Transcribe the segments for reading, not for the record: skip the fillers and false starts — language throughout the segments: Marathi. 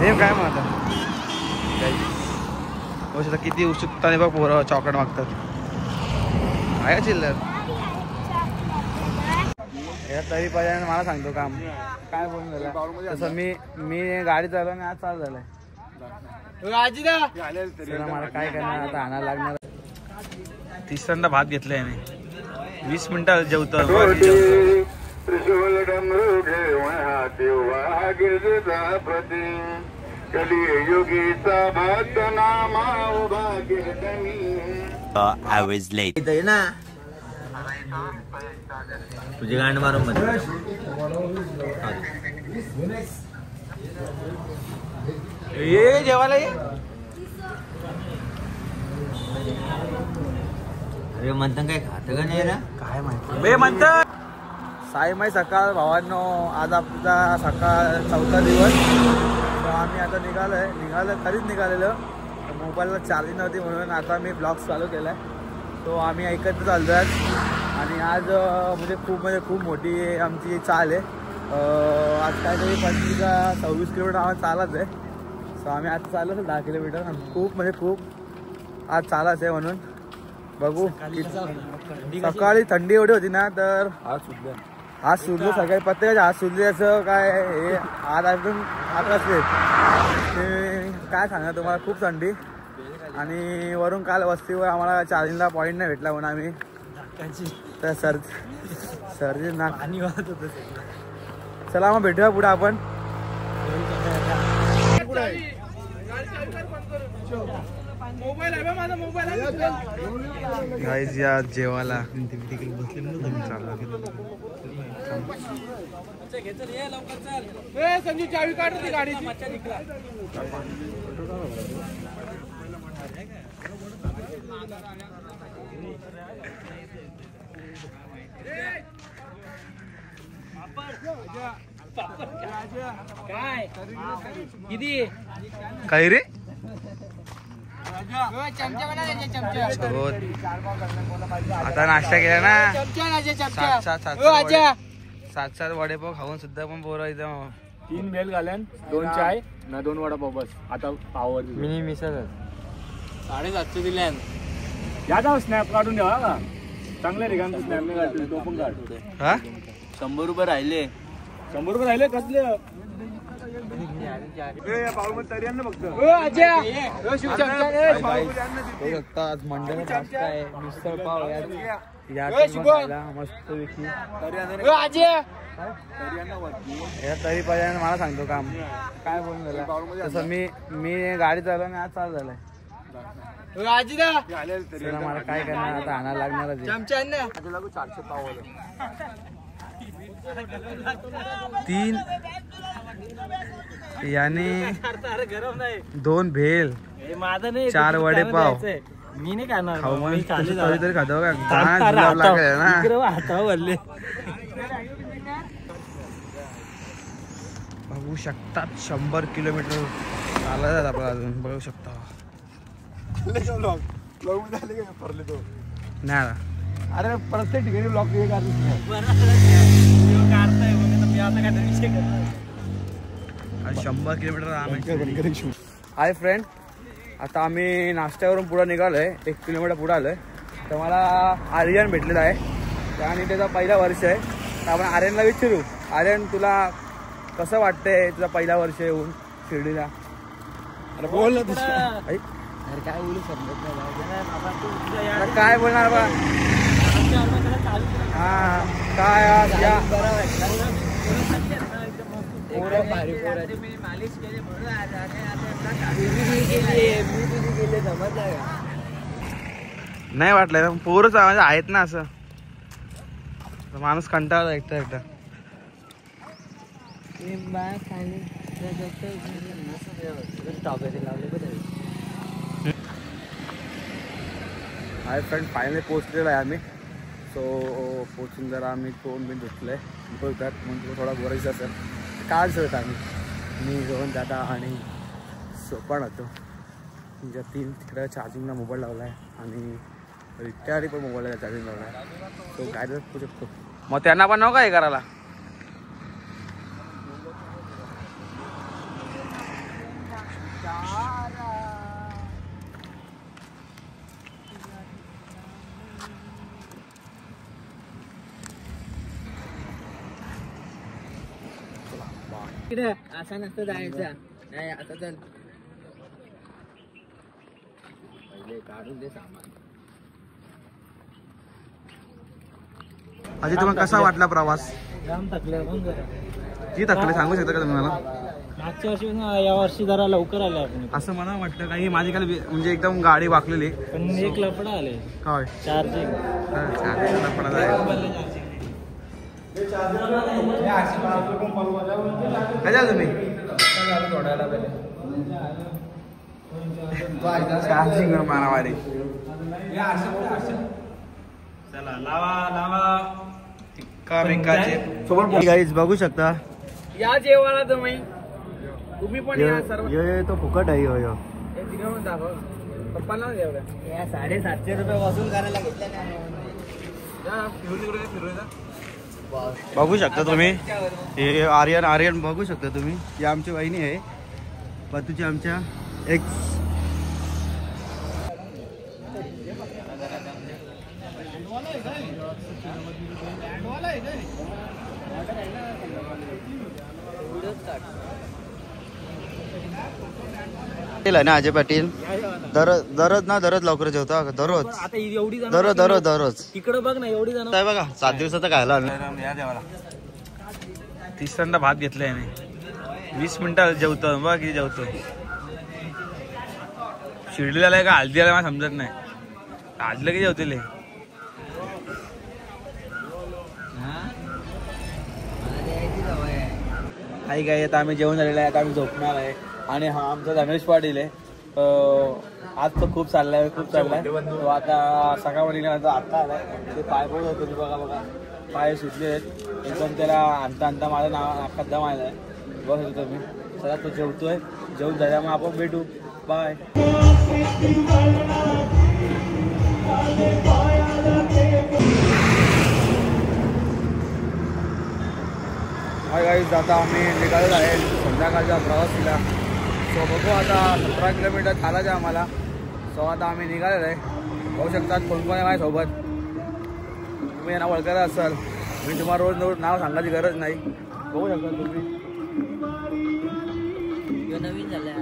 नेम काय मग आता किती उत्सुकताने बघ पोरं चॉकलेट मागतात. आहे चिल्लर या तरी पाहिजे. मला सांगतो काम काय बोलून झालं तसं मी गाडी चालवणे आज चालू झालंय. मला काय करणार आता आणायला लागणार. तिसऱ्यांदा भात घेतलाय मी 20 मिनिटं जेवतो. तुझे गांड मारून ये जेवायला ये. अरे म्हणता काय खात का नाही ना काय माहिती बे म्हणतात. साईमाई सकाळ भावांनो आज आपला सकाळ 4था दिवस. तर आम्ही आता निघालो खरीच निघालेलो. मोबाईलला चार्जिंग नव्हती म्हणून आता मी ब्लॉग चालू केलाय. तो आम्ही ऐकत चाललो आहे. आणि आज म्हणजे खूप मोठी आमची चाल आहे. आज काहीतरी 25 का 26 किलोमीटर आम्हाला चालत आहे. सो आम्ही आज चाललो 10 किलोमीटर. खूप आज चालत आहे म्हणून बघू. सकाळी थंडी एवढी होती ना तर आज सुरलं सकाळी प्रत्येकाच्या आज सुरली असं काय हे आज एकदम आकाशले काय सांगा तुम्हाला. खूप थंडी आणि वरून काल वस्तीवर आम्हाला चार्जिंगला पॉईंट नाही भेटला म्हणून आम्ही तर सर्दी ना. चला मग भेटूया पुढे आपण. गाईज या जेवायला संजू चावी काढ गाडीची. काय रे आता नाश्ता केला ना. 7 वडेपाव खाऊन सुद्धा पण पोरं एकदम 3 बेल घालन 2 चाय ना 2 वडापाव बस. आता पाव मिनी मिसळ 750 दिल्या. या जाऊ स्नॅप काढून द्या का चांगले रे. स्नॅप नाही काढतो तो पण काढ. हा 100 रुपये राहिले. 100 रुपये राहिले कसले. आज मंडळ आहे मिसळ पाव या मस्त तरी पाहिजे. मला सांगतो काम काय बोलून झालं तसं मी गाडी चालवणे आज चालू झालंय. मला काय करणार आता आणायला लागणार. 400 पाव 3 याने 2 भेल 4 वडेपाव मी नाही खाणार. तरी खातो का बघू शकतात. 100 किलोमीटर चालत आपण अजून बघू शकता. नाही अरे प्रत्येक ठिकाणी ब्लॉक आज 100 किलोमीटर. हाय फ्रेंड, आता आम्ही नाश्त्यावरून पुढे निघालोय. 1 किलोमीटर पुढे आलोय. तर मला आर्यन भेटलेला आहे आणि त्याचा पहिला वर्ष आहे. तर आपण आर्यनला विचारू, आर्यन तुला कसं वाटतंय तुझा पहिला वर्ष येऊन शिर्डीला. अरे बोल ना अरे काय बोलू समजत नाही. काय बोलणार बा. हा काय या नाही वाटलं पोरच आहेत ना. असं माणूस कंटाळला एकटा. हाय फ्रेंड, फायनली पोहोचलेलो आहे आम्ही. सो पोचून जरा आम्ही तोंड बिन धुतलं आहे. बघतात म्हणून थोडा बोलायचं असेल काल सर आम्ही मी घेऊन दादा आणि सोपान होतो. तुमच्या 3 तिकडे चार्जिंगला मोबाईल लावला आहे आणि रिटायरी पण मोबाईलला चार्जिंग लावला आहे. तो काय करू शकतो मग त्यांना पण नको हे करायला. असं नसतं जायचं नाही आता चल काढून दे सामान. अजय तुम्हाला कसा वाटला प्रवास? जाम थकले किती थकले सांगू शकता का तुम्ही मला? मागच्या वर्षी या वर्षी जरा लवकर आले आपण. असं मला वाटतं काही माझी काल म्हणजे एकदम गाडी वाकलेली पण एक लफडा आले काय चार्जिंग लफडा काय झालं तुम्ही चार्जिंग मारावाडी चला लावा लावा टिक्का बिक्काचे सोबत गाईज बघू शकता. या जेवायला तुम्ही पण या सर्व. तो फुकट आहे यो पप्पांना 750 रुपये वसूल करायला घेतले. बघू शकता तुम्ही हे आर्यन बघू शकता तुम्ही. ही आमची वहिनी आहे पतूची आमच्या एक्स. ना अजय पाटील दररोज लवकर जेवतो दररोज तिकडे बघ ना एवढी जण बघा 7 दिवसाचा खायला या देवाला. तिसऱ्यांदा भात घेतलाय नाही 20 मिनिटं जेवतो बघा किती जेवतो. शिर्डीला आहे का हल्दी आला मला समजत नाही. हल्दीला किती जेवतील काही काय आता आम्ही जेवण झालेलं आहे. आता आम्ही झोपणार आहे. आणि हा आमचा धनेश पाटील आहे. आज तर खूप चाललाय तो आता सकाळमध्ये आता आलाय. ते पाय पोट होतो बघा पाय सुटले आहेत एकदम. त्याला आणता माझं नाकात दम आलाय बस होतो मी. चला तो जेवतोय. जेवून झाल्या मग आपण भेटू. बाय. हाय गाईज आता आम्ही निघालेलो आहे संध्याकाळच्या प्रवासीला. सो बघू आता 17 किलोमीटर चालायचं आम्हाला. सो आता आम्ही निघालेलो आहे. बघू शकतात कोण कोण आहे माझ्यासोबत. तुम्ही यांना ओळखत असाल. मी तुम्हाला रोज नाव सांगायची गरज नाही. बघू शकता तुम्ही नवीन झालंय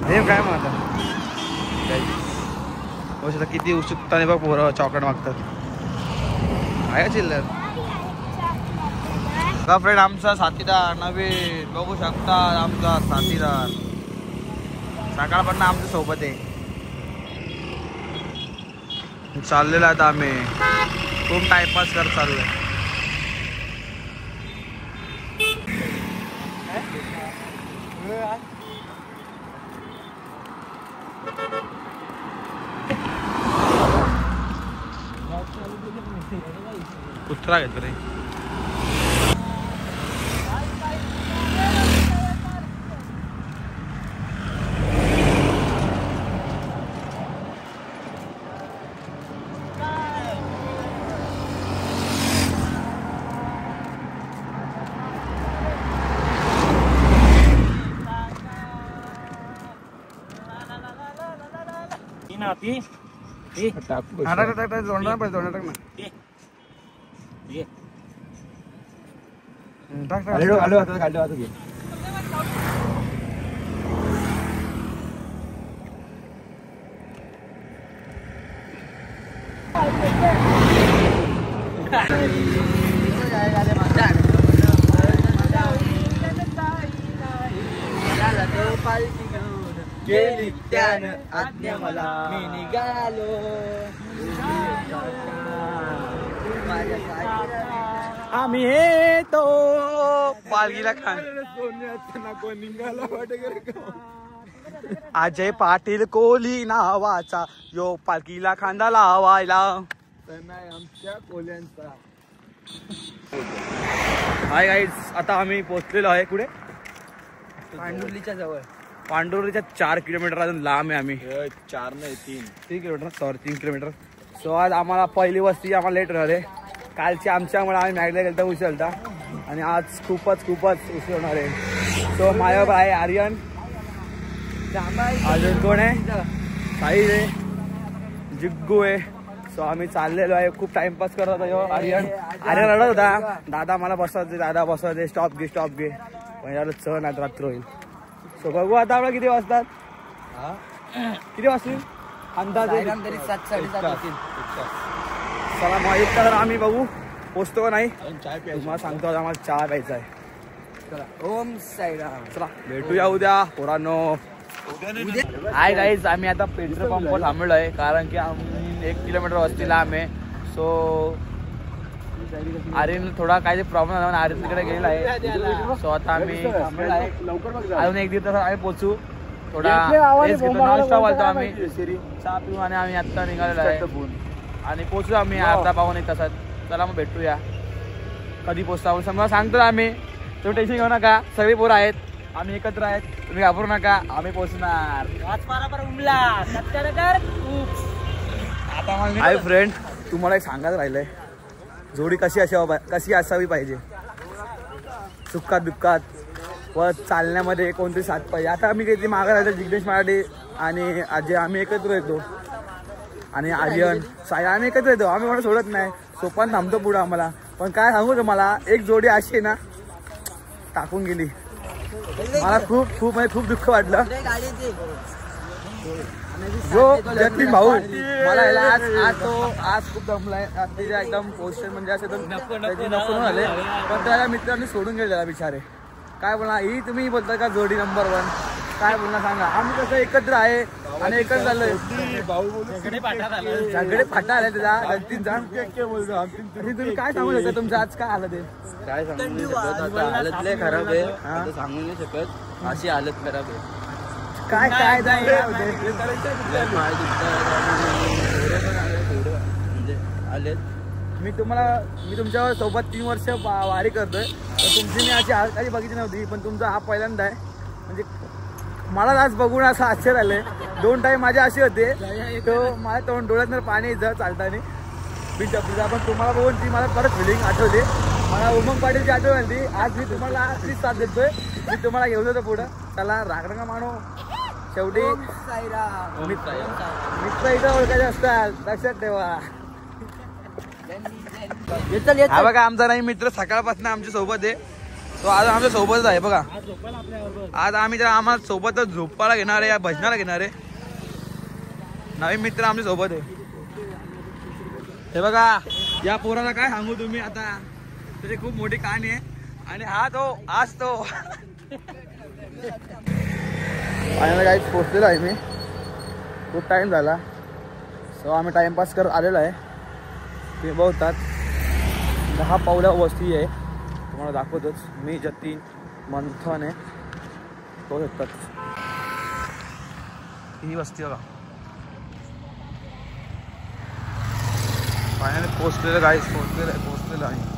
नवीन काय म्हणतात बघू शकता किती उत्सुकताने बघ पोरं चॉकलेट मागतात. आहे चिल्लर का फ्रेंड आमचा साथीदार नवीन बघू शकता. आमचा साथीदार सकाळपर्यंत आमच्या सोबत आहे. चाललेला आता आम्ही खूप टाइमपास करत चाललोय. कुत्रा घेतो रे. गेली त्यानं आज्ञा मला मी निघालो आम्ही हे तो पालखीला खान अजय पाटील कोहली नावाचा यो पालखीला खांदा लावायला आमच्या कोल्यांचा. हाय गाईज आता आम्ही पोहोचलेलो आहे कुठे पांडुर्लीच्या जवळ. पांडुर्लीच्या 4 किलोमीटर अजून लांब आहे. आम्ही 4 नाही 3 किलोमीटर सॉरी 3 किलोमीटर. सो आज आम्हाला पहिली वस्ती आम्हाला लेट राहिले. कालची आमच्यामुळे आम्ही मॅगला गेलता उशीर होता आणि आज खूपच उशीर होणार आहे. सो माझ्यावर आहे आर्यन. अजून कोण आहे साहिल आहे जिग्गू आहे. सो आम्ही चाललेलो आहे. खूप टाइमपास करत होता. आर्यन रडत होता, दादा मला बसवते, दादा बसवते, स्टॉप घे पण याला चढ नाही रात्र होईल. सो बघू आता आपला किती वाजतात, किती वाजतील अंदाज तरी 7-7:30 होतील. चला मग एक तर आम्ही बघू पोचतो का नाही. तुम्हाला सांगतो आम्हाला चहा प्यायचा आहे. ओम साईराम. चला भेटूया उद्या पोरांनो. हाय गाईज, आम्ही आता पेट्रोल पंपवर थांबलो आहे कारण की आम्ही 1 किलोमीटर वस्तीला आम्ही. सो आर्यन थोडा काय प्रॉब्लेम झाला, आर्यन तिकडे गेलेला आहे. सो आता आम्ही थांबलो आहे. अजून 1-1.5 तास आम्ही पोचू. थोडा नॉन स्टॉप आलतो आम्ही, चहा पिऊ आणि आम्ही आत्ता निघालेलो आहे आणि पोचू आम्ही अर्धा पाऊण 1 तासात. चला मग भेटूया कधी पोचता समजा सांगतो आम्ही. तुम्ही टेन्शन घेऊ नका, सगळे पोरं आहेत, आम्ही एकत्र आहेत, तुम्ही घाबरू नका, आम्ही पोचणार. हाय फ्रेंड, तुम्हाला एक सांगायचं राहिलंय, जोडी कशी असावी पाहिजे सुखात दुःखात व चालण्यामध्ये कोणती साथ पाहिजे. आता आम्ही काही मागं राहायचं जिग्नेश मराठे आणि अजय आम्ही एकत्र येतो आणि आर्यन साई आम्ही एकत्र येतो. आम्ही कोणा सोडत नाही, सोपान थांबतो पुढं आम्हाला. पण काय सांगू तुम्हाला, एक जोडी अशी आहे ना टाकून गेली. मला खूप दुःख वाटलं. जो जतीन भाऊ मला आज खूप दमलाय. तिच्या एकदम पोस्टर म्हणजे असं नको झाले, पण त्याला मित्रांनी सोडून गेले त्याला बिचारे. काय बोलणार ही तुम्ही बोलता का जोडी नंबर 1 काय बोलणार सांगा. आम्ही कसं एकत्र आहे आणि एकत्र झालोय. झगडे फाटा आले त्याचा जतीनचा. तुम्ही काय सांगू शकता तुमचं आज काय आलं ते. काय सांगू हालत लय खराब आहे, सांगू नाही शकत. अशी हालत खराब आहे. काय आले. मी तुमच्या सोबत 3 वर्ष वारी करतोय, तर तुमची मी अशी हालत कधी बघितली नव्हती. पण तुमचा हा पहिल्यांदा आहे. म्हणजे मला आज बघून असं आश्चर्य आलंय. 2 टाइम माझे असे होते, तो माझ्या डोळ्यात पाणी येतं चालताना बीच टपरीचा. पण तुम्हाला बघून ती मला परत फिलिंग आठवते. मला उमंग पाटीलची आठवण आली. आज मी तुम्हाला तीच साथ देतोय. मी तुम्हाला घेऊन जातो पुढं. चला राग नका मानो. शेवटी मित्र इथं ओळखायचे असतात, लक्षात ठेवा. हा बघा आमचा नाही मित्र सकाळपासून आमच्या सोबत आहे. तो आज आमच्या सोबतच आहे बघा. आज आम्ही आम्हाला सोबतच झोपायला घेणार आहे या भजनाला घेणार आहे. नवीन मित्र आमच्या सोबत आहे. हे बघा या पोराला काय सांगू तुम्ही आता, त्याची खूप मोठी कहाणी आहे. आणि आज तो फायनल गाईज पोचलेलो आहे मी. खूप टाइम झाला. सो आम्ही टाइमपास करत आलेलो आहे. ते बघतात 10 पावला वस्ती आहे, तुम्हाला दाखवतोच. मी जतीन मंथन आहे, तो शकतात ही वस्ती बघा. फायनली पोचलेलं गाईज, पोचलेलं आहे.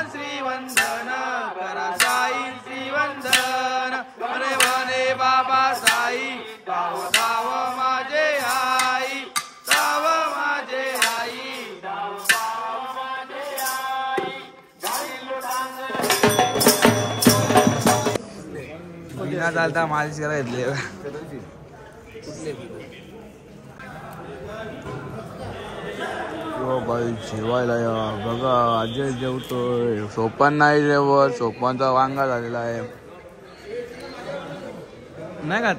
श्रीवंदन करा साई श्रीवंदन अरे वने बाबा साई गाव गाव माझे आई गाव माझे आई गाव माझे आई बिना चालता मालिश करायला बाई जेवायला या बघा. अजय जेवतोय, सोपान नाही जेवत. सोपानचा वांगा झालेला आहे नाही का.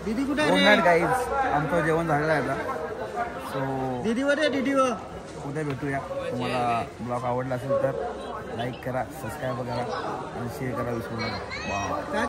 दीदी कुठे गुड नाईट गाईज. आमचं जेवण झालेलं आहे आता. सो दीदीवर आहे दीदीवर. उद्या भेटूया. तुम्हाला ब्लॉग आवडला असेल तर लाईक करा, सबस्क्राईब करा आणि शेअर करा विसरू नका.